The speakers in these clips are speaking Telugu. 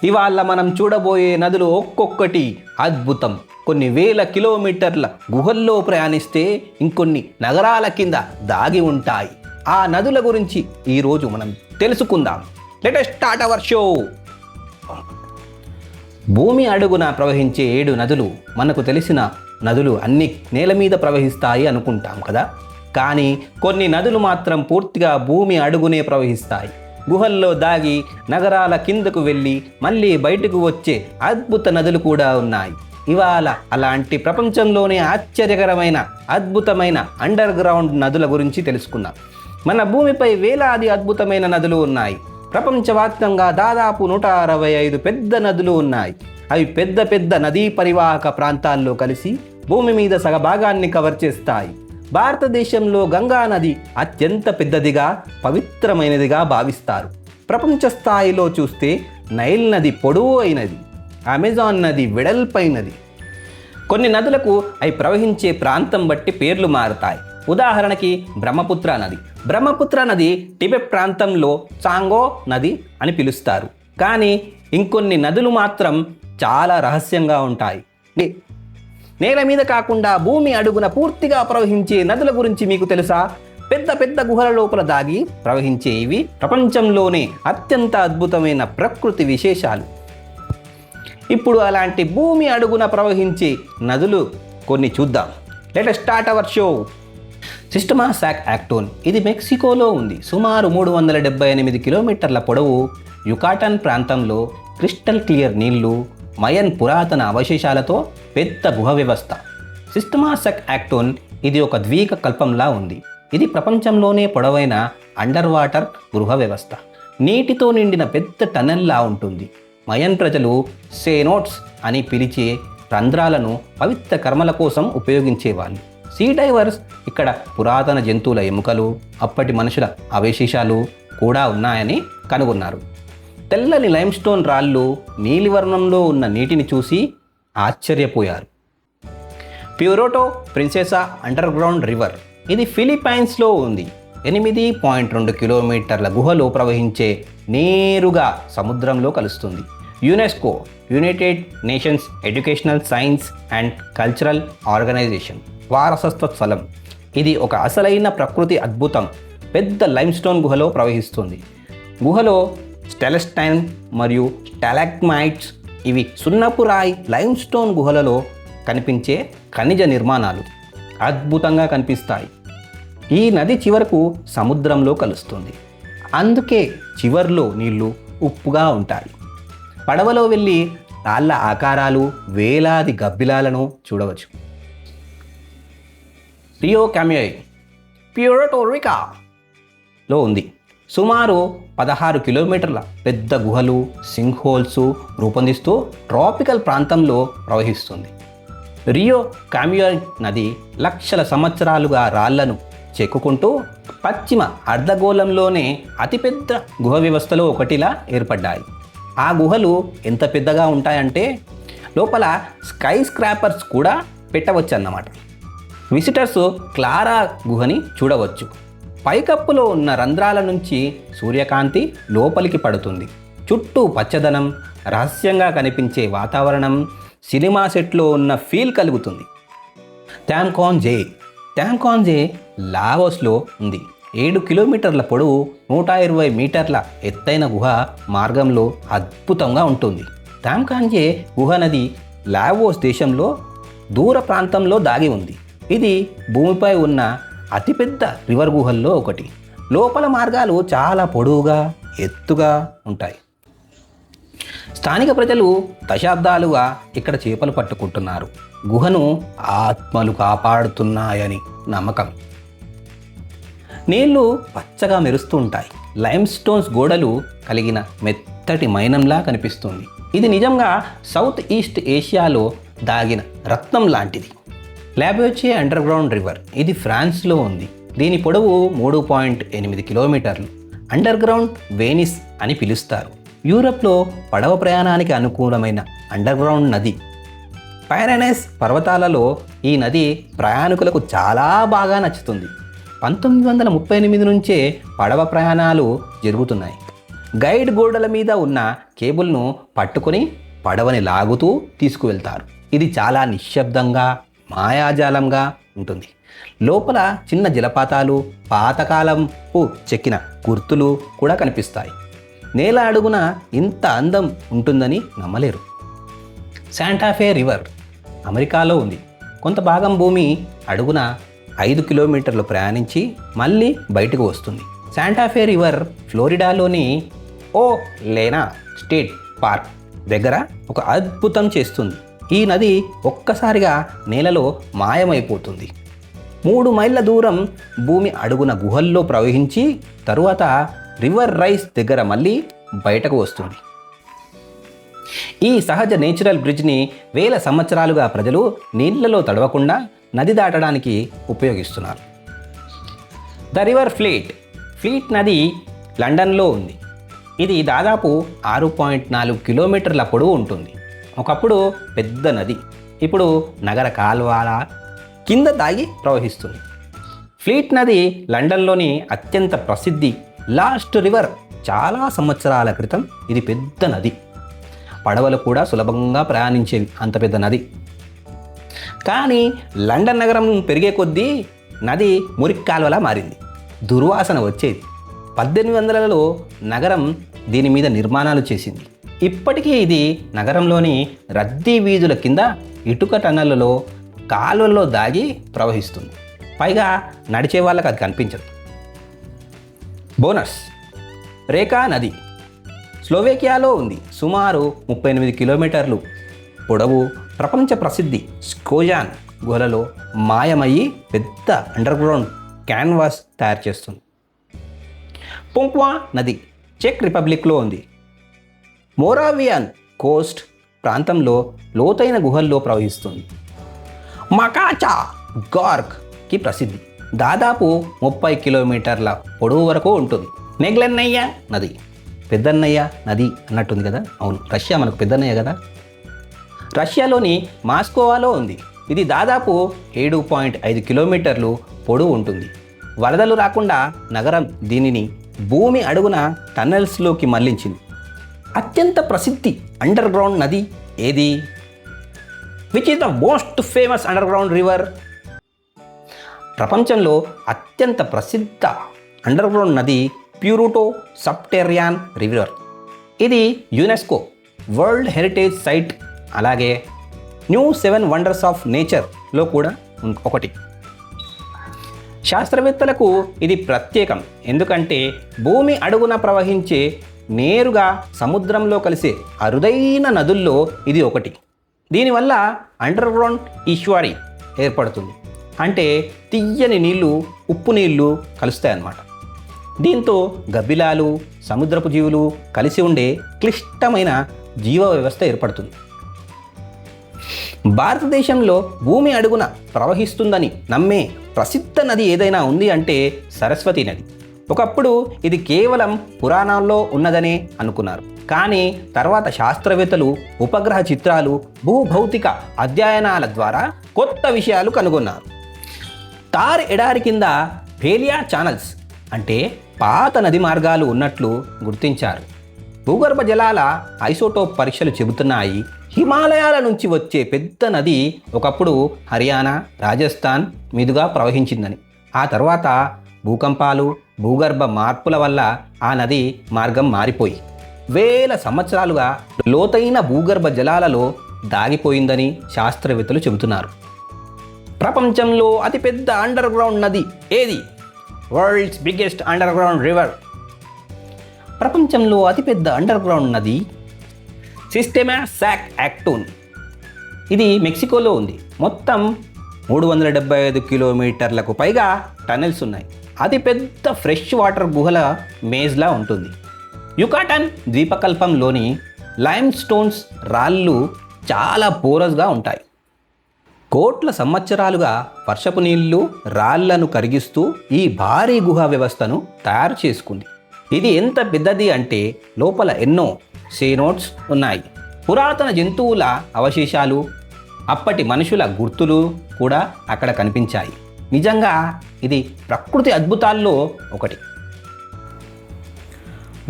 ఇవాళ మనం చూడబోయే నదులు ఒక్కొక్కటి అద్భుతం. కొన్ని వేల కిలోమీటర్ల గుహల్లో ప్రయాణిస్తే ఇంకొన్ని నగరాల కింద దాగి ఉంటాయి. ఆ నదుల గురించి ఈరోజు మనం తెలుసుకుందాం. Let us start our show. భూమి అడుగున ప్రవహించే 7 నదులు. మనకు తెలిసిన నదులు అన్ని నేల మీద ప్రవహిస్తాయి అనుకుంటాం కదా, కానీ కొన్ని నదులు మాత్రం పూర్తిగా భూమి అడుగునే ప్రవహిస్తాయి. గుహల్లో దాగి నగరాల కిందకు వెళ్ళి మళ్ళీ బయటకు వచ్చే అద్భుత నదులు కూడా ఉన్నాయి. ఇవాళ అలాంటి ప్రపంచంలోనే ఆశ్చర్యకరమైన అద్భుతమైన అండర్ గ్రౌండ్ నదుల గురించి తెలుసుకుందాం. మన భూమిపై వేలాది అద్భుతమైన నదులు ఉన్నాయి. ప్రపంచవ్యాప్తంగా దాదాపు 165 పెద్ద నదులు ఉన్నాయి. అవి పెద్ద పెద్ద నదీ పరివాహక ప్రాంతాల్లో కలిసి భూమి మీద సగభాగాన్ని కవర్ చేస్తాయి. భారతదేశంలో గంగా నది అత్యంత పెద్దదిగా పవిత్రమైనదిగా భావిస్తారు. ప్రపంచ స్థాయిలో చూస్తే నైల్ నది పొడవు అయినది, అమెజాన్ నది వెడల్పైనది. కొన్ని నదులకు అవి ప్రవహించే ప్రాంతం బట్టి పేర్లు మారుతాయి. ఉదాహరణకి బ్రహ్మపుత్ర నది టిబెట్ ప్రాంతంలో చాంగో నది అని పిలుస్తారు. కానీ ఇంకొన్ని నదులు మాత్రం చాలా రహస్యంగా ఉంటాయి. నేల మీద కాకుండా భూమి అడుగున పూర్తిగా ప్రవహించే నదుల గురించి మీకు తెలుసా? పెద్ద పెద్ద గుహల లోపల దాగి ప్రవహించే ఇవి ప్రపంచంలోనే అత్యంత అద్భుతమైన ప్రకృతి విశేషాలు. ఇప్పుడు అలాంటి భూమి అడుగున ప్రవహించే నదులు కొన్ని చూద్దాం. Let us start our show. Sistema Sac Actun. ఇది మెక్సికోలో ఉంది. సుమారు 378 కిలోమీటర్ల పొడవు. యుకాటన్ ప్రాంతంలో క్రిస్టల్ క్లియర్ నీళ్లు, మయన్ పురాతన అవశేషాలతో పెద్ద గుహ వ్యవస్థ. సిస్టమా సాక్ యాక్టోన్ ఇది ఒక ద్వీప కల్పంలా ఉంది. ఇది ప్రపంచంలోనే పొడవైన అండర్ వాటర్ గృహ వ్యవస్థ. నీటితో నిండిన పెద్ద టనెల్లా ఉంటుంది. మయన్ ప్రజలు సేనోట్స్ అని పిలిచే రంధ్రాలను పవిత్ర కర్మల కోసం ఉపయోగించేవాళ్ళు. సీ డైవర్స్ ఇక్కడ పురాతన జంతువుల ఎముకలు, అప్పటి మనుషుల అవశేషాలు కూడా ఉన్నాయని కనుగొన్నారు. తెల్లని లైమ్స్టోన్ రాళ్ళు నీలివర్ణంలో ఉన్న నీటిని చూసి ఆశ్చర్యపోయారు. ప్యూరోటో ప్రిన్సెసా అండర్ గ్రౌండ్ రివర్. ఇది ఫిలిప్పైన్స్లో ఉంది. 8.2 కిలోమీటర్ల గుహలో ప్రవహించే నేరుగా సముద్రంలో కలుస్తుంది. UNESCO United Nations Educational Science and Cultural Organization వారసత్వ స్థలం. ఇది ఒక అసలైన ప్రకృతి అద్భుతం. పెద్ద లైమ్స్టోన్ గుహలో ప్రవహిస్తుంది. గుహలో స్టెలస్టైన్ మరియు స్టాలాగ్మైట్స్, ఇవి సున్నపు రాయి లైమ్స్టోన్ గుహలలో కనిపించే ఖనిజ నిర్మాణాలు అద్భుతంగా కనిపిస్తాయి. ఈ నది చివరకు సముద్రంలో కలుస్తుంది. అందుకే చివర్లో నీళ్లు ఉప్పుగా ఉంటాయి. పడవలో వెళ్ళి రాళ్ళ ఆకారాలు, వేలాది గబ్బిలాలను చూడవచ్చు. రియో క్యామియో ప్యూర్టో రికోలో ఉంది. సుమారు 16 కిలోమీటర్ల పెద్ద గుహలు, సింక్ హోల్స్ రూపొందిస్తూ ట్రాపికల్ ప్రాంతంలో ప్రవహిస్తుంది. రియో క్యామియో నది లక్షల సంవత్సరాలుగా రాళ్లను చెక్కుకుంటూ పశ్చిమ అర్ధగోళంలోనే అతిపెద్ద గుహ వ్యవస్థలో ఒకటిలా ఏర్పడ్డాయి. ఆ గుహలు ఎంత పెద్దగా ఉంటాయంటే లోపల స్కై స్క్రాపర్స్ కూడా పెట్టవచ్చు అన్నమాట. విజిటర్స్ క్లారా గుహని చూడవచ్చు. పైకప్పులో ఉన్న రంధ్రాల నుంచి సూర్యకాంతి లోపలికి పడుతుంది. చుట్టూ పచ్చదనం, రహస్యంగా కనిపించే వాతావరణం, సినిమా సెట్లో ఉన్న ఫీల్ కలుగుతుంది. టాంకాన్జే లావోస్లో ఉంది. 7 కిలోమీటర్ల పొడవు, 120 మీటర్ల ఎత్తైన గుహ మార్గంలో అద్భుతంగా ఉంటుంది. టాంకాన్జే గుహ నది లావోస్ దేశంలో దూర ప్రాంతంలో దాగి ఉంది. ఇది భూమిపై ఉన్న అతిపెద్ద రివర్ గుహల్లో ఒకటి. లోపల మార్గాలు చాలా పొడవుగా, ఎత్తుగా ఉంటాయి. స్థానిక ప్రజలు దశాబ్దాలుగా ఇక్కడ చేపలు పట్టుకుంటున్నారు. గుహను ఆత్మలు కాపాడుతున్నాయని నమ్మకం. నీళ్లు పచ్చగా మెరుస్తూ ఉంటాయి. లైమ్ స్టోన్స్ గోడలు కలిగిన మెత్తటి మైనంలా కనిపిస్తుంది. ఇది నిజంగా సౌత్ ఈస్ట్ ఏషియాలో దాగిన రత్నం లాంటిది. లాబోచే అండర్ గ్రౌండ్ రివర్. ఇది ఫ్రాన్స్లో ఉంది. దీని పొడవు 3.8 కిలోమీటర్లు. అండర్ గ్రౌండ్ వెనిస్ అని పిలుస్తారు. యూరప్లో పడవ ప్రయాణానికి అనుకూలమైన అండర్ గ్రౌండ్ నది. పైరెనెస్ పర్వతాలలో ఈ నది ప్రయాణికులకు చాలా బాగా నచ్చుతుంది. 1938 నుంచే పడవ ప్రయాణాలు జరుగుతున్నాయి. గైడ్ గోడల మీద ఉన్న కేబుల్ను పట్టుకొని పడవని లాగుతూ తీసుకువెళ్తారు. ఇది చాలా నిశ్శబ్దంగా మాయాజాలంగా ఉంటుంది. లోపల చిన్న జలపాతాలు, పాతకాలంపు చెక్కిన గుర్తులు కూడా కనిపిస్తాయి. నేల అడుగున ఇంత అందం ఉంటుందని నమ్మలేరు. శాంటాఫే రివర్ అమెరికాలో ఉంది. కొంత భాగం భూమి అడుగున 5 కిలోమీటర్లు ప్రయాణించి మళ్ళీ బయటకు వస్తుంది. శాంటాఫే రివర్ ఫ్లోరిడాలోని ఓ లేనా స్టేట్ పార్క్ దగ్గర ఒక అద్భుతం చేస్తుంది. ఈ నది ఒక్కసారిగా నేలలో మాయమైపోతుంది. 3 మైళ్ళ దూరం భూమి అడుగున గుహల్లో ప్రవహించి తరువాత రివర్ రైస్ దగ్గర మళ్ళీ బయటకు వస్తుంది. ఈ సహజ నేచురల్ బ్రిడ్జ్ని వేల సంవత్సరాలుగా ప్రజలు నీళ్లలో తడవకుండా నది దాటడానికి ఉపయోగిస్తున్నారు. ద రివర్ ఫ్లీట్ నది లండన్లో ఉంది. ఇది దాదాపు 6.4 కిలోమీటర్ల పొడవు ఉంటుంది. ఒకప్పుడు పెద్ద నది, ఇప్పుడు నగర కాల్వల కింద దాగి ప్రవహిస్తుంది. ఫ్లీట్ నది లండన్లోని అత్యంత ప్రసిద్ధి లాస్ట్ రివర్. చాలా సంవత్సరాల క్రితం ఇది పెద్ద నది. పడవలు కూడా సులభంగా ప్రయాణించేవి, అంత పెద్ద నది. కానీ లండన్ నగరం పెరిగే కొద్దీ నది మురికి కాల్వలా మారింది. దుర్వాసన వచ్చేది. 1800లలో నగరం దీని మీద నిర్మాణాలు చేసింది. ఇప్పటికీ ఇది నగరంలోని రద్దీ వీధుల కింద ఇటుక టన్నెలలో కాలువల్లో దాగి ప్రవహిస్తుంది. పైగా నడిచే వాళ్ళకి అది కనిపించదు. బోనస్ రేఖా నది స్లోవేకియాలో ఉంది. సుమారు 38 కిలోమీటర్లు పొడవు. ప్రపంచ ప్రసిద్ధి స్కోజాన్ గుహలలో మాయమయ్యి పెద్ద అండర్గ్రౌండ్ క్యాన్వాస్ తయారు చేస్తుంది. పొంక్వా నది చెక్ రిపబ్లిక్లో ఉంది. మోరావియన్ కోస్ట్ ప్రాంతంలో లోతైన గుహల్లో ప్రవహిస్తుంది. మకాచా గార్క్కి ప్రసిద్ధి. దాదాపు 30 కిలోమీటర్ల పొడవు వరకు ఉంటుంది. నెగ్లన్నయ్య నది పెద్దన్నయ్య నది అన్నట్టుంది కదా. అవును, రష్యా మనకు పెద్దన్నయ్య కదా. రష్యాలోని మాస్కోవాలో ఉంది. ఇది దాదాపు 7.5 కిలోమీటర్లు పొడవు ఉంటుంది. వరదలు రాకుండా నగరం దీనిని భూమి అడుగున టన్నెల్స్లోకి మళ్లించింది. అత్యంత ప్రసిద్ధి అండర్ గ్రౌండ్ నది ఏది? Which is the most famous under ground river? ప్రపంచంలో అత్యంత ప్రసిద్ధ అండర్ గ్రౌండ్ నది ప్యూరిటో సబ్టెరియన్ రివర్. ఇది యునెస్కో వరల్డ్ హెరిటేజ్ సైట్, అలాగే న్యూ 7 వండర్స్ ఆఫ్ నేచర్లో కూడా ఒకటి. శాస్త్రవేత్తలకు ఇది ప్రత్యేకం, ఎందుకంటే భూమి అడుగున ప్రవహించే నేరుగా సముద్రంలో కలిసే అరుదైన నదుల్లో ఇది ఒకటి. దీనివల్ల అండర్ గ్రౌండ్ ఈశ్వరి ఏర్పడుతుంది. అంటే తియ్యని నీళ్లు ఉప్పు నీళ్లు కలుస్తాయన్నమాట. దీంతో గబ్బిలాలు, సముద్రపు జీవులు కలిసి ఉండే క్లిష్టమైన జీవ వ్యవస్థ ఏర్పడుతుంది. భారతదేశంలో భూమి అడుగున ప్రవహిస్తుందని నమ్మే ప్రసిద్ధ నది ఏదైనా ఉంది అంటే సరస్వతి నది. ఒకప్పుడు ఇది కేవలం పురాణాల్లో ఉన్నదనే అనుకున్నారు. కానీ తర్వాత శాస్త్రవేత్తలు ఉపగ్రహ చిత్రాలు, భూభౌతిక అధ్యయనాల ద్వారా కొత్త విషయాలు కనుగొన్నారు. తార్ ఎడారి కింద ఫేలియా ఛానల్స్ అంటే పాత నది మార్గాలు ఉన్నట్లు గుర్తించారు. భూగర్భ జలాల ఐసోటోప్ పరీక్షలు చెబుతున్నాయి హిమాలయాల నుంచి వచ్చే పెద్ద నది ఒకప్పుడు హర్యానా, రాజస్థాన్ మీదుగా ప్రవహించిందని. ఆ తర్వాత భూకంపాలు, భూగర్భ మార్పుల వల్ల ఆ నది మార్గం మారిపోయి వేల సంవత్సరాలుగా లోతైన భూగర్భ జలాలలో దాగిపోయిందని శాస్త్రవేత్తలు చెబుతున్నారు. ప్రపంచంలో అతిపెద్ద అండర్ గ్రౌండ్ నది ఏది? World's biggest under ground river. ప్రపంచంలో అతిపెద్ద అండర్ గ్రౌండ్ నది సిస్టెమా సాక్ యాక్టోన్. ఇది మెక్సికోలో ఉంది. మొత్తం 375 కిలోమీటర్లకు పైగా టన్నెల్స్ ఉన్నాయి. అతిపెద్ద ఫ్రెష్ వాటర్ గుహల మేజ్లా ఉంటుంది. యుకాటన్ ద్వీపకల్పంలోని లైమ్ స్టోన్స్ రాళ్ళు చాలా పోరస్గా ఉంటాయి. కోట్ల సంవత్సరాలుగా వర్షపు నీళ్లు రాళ్లను కరిగిస్తూ ఈ భారీ గుహ వ్యవస్థను తయారు చేసుకుంది. ఇది ఎంత పెద్దది అంటే లోపల ఎన్నో సీనోట్స్ ఉన్నాయి. పురాతన జంతువుల అవశేషాలు, అప్పటి మనుషుల గుర్తులు కూడా అక్కడ కనిపించాయి. నిజంగా ఇది ప్రకృతి అద్భుతాల్లో ఒకటి.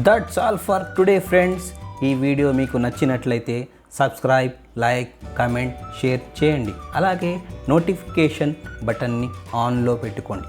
That's all for today friends. ఈ వీడియో మీకు నచ్చినట్లయితే సబ్స్క్రైబ్, లైక్, కామెంట్, షేర్ చేయండి. అలాగే నోటిఫికేషన్ బటన్ని ఆన్లో పెట్టుకోండి.